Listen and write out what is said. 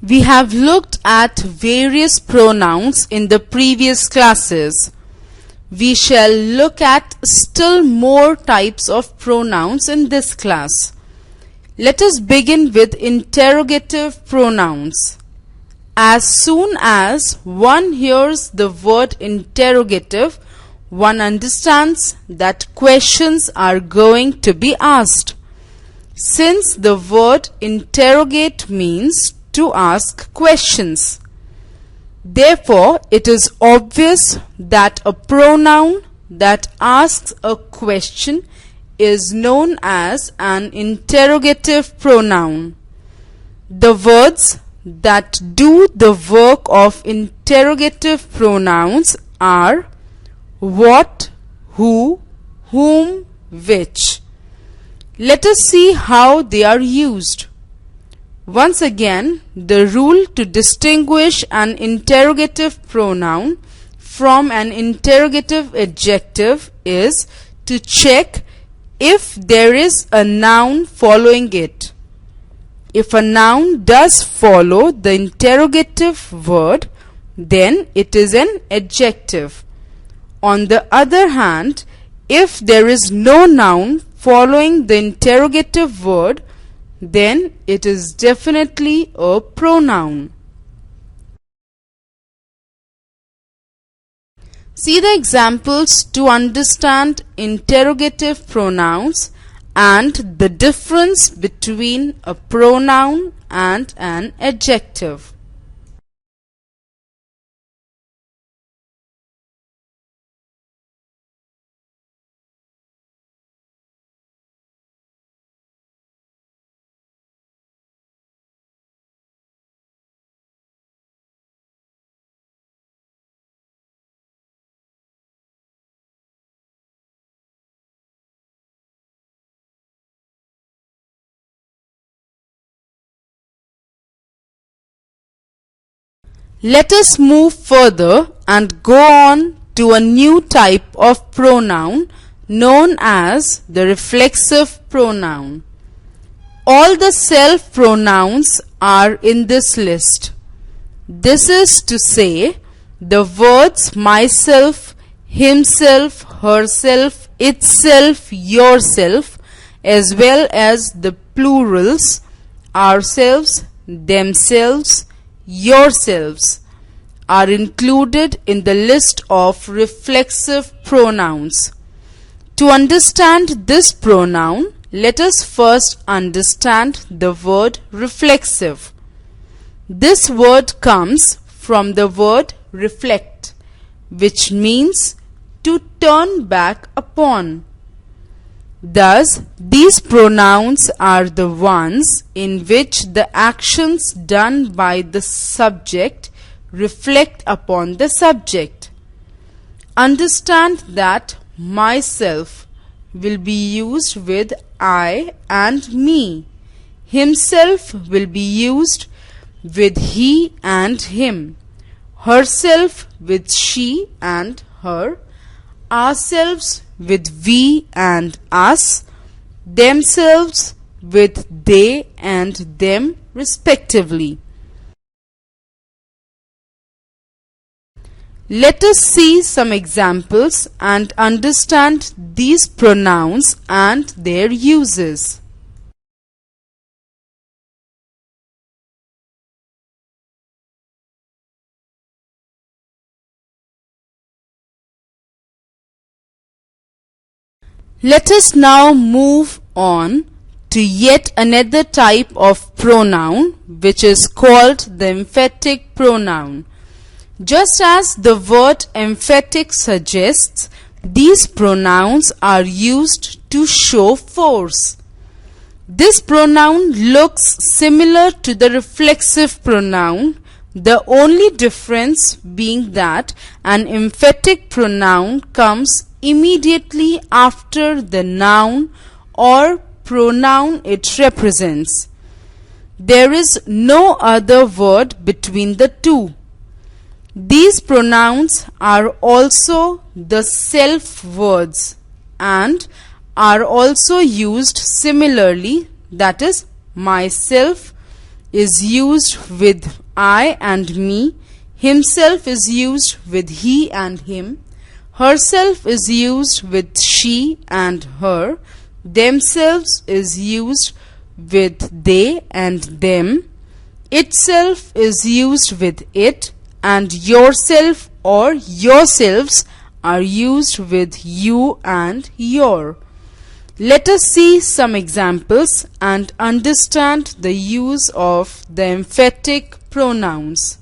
We have looked at various pronouns in the previous classes. We shall look at still more types of pronouns in this class. Let us begin with interrogative pronouns. As soon as one hears the word interrogative, one understands that questions are going to be asked. Since the word interrogate means to ask questions, therefore it is obvious that a pronoun that asks a question is known as an interrogative pronoun. The words that do the work of interrogative pronouns are what, who, whom, which. Let us see how they are used. Once again, the rule to distinguish an interrogative pronoun from an interrogative adjective is to check if there is a noun following it. If a noun does follow the interrogative word, then it is an adjective. On the other hand, if there is no noun following the interrogative word, then it is definitely a pronoun. See the examples to understand interrogative pronouns and the difference between a pronoun and an adjective. Let us move further and go on to a new type of pronoun known as the reflexive pronoun. All the self pronouns are in this list. This is to say, the words myself, himself, herself, itself, yourself, as well as the plurals ourselves, themselves, yourselves are included in the list of reflexive pronouns. To understand this pronoun, let us first understand the word reflexive. This word comes from the word reflect, which means to turn back upon. Thus, these pronouns are the ones in which the actions done by the subject reflect upon the subject. Understand that myself will be used with I and me. Himself will be used with he and him. Herself with she and her. Ourselves with we and us, themselves with they and them respectively. Let us see some examples and understand these pronouns and their uses. Let us now move on to yet another type of pronoun, which is called the emphatic pronoun. Just as the word emphatic suggests, these pronouns are used to show force. This pronoun looks similar to the reflexive pronoun, the only difference being that an emphatic pronoun comes immediately after the noun or pronoun it represents. There is no other word between the two. These pronouns are also the self words and are also used similarly, that is myself, is used with I and me. Himself is used with he and him. Herself is used with she and her. Themselves is used with they and them. Itself is used with it, and yourself or yourselves are used with you and your. Let us see some examples and understand the use of the emphatic pronouns.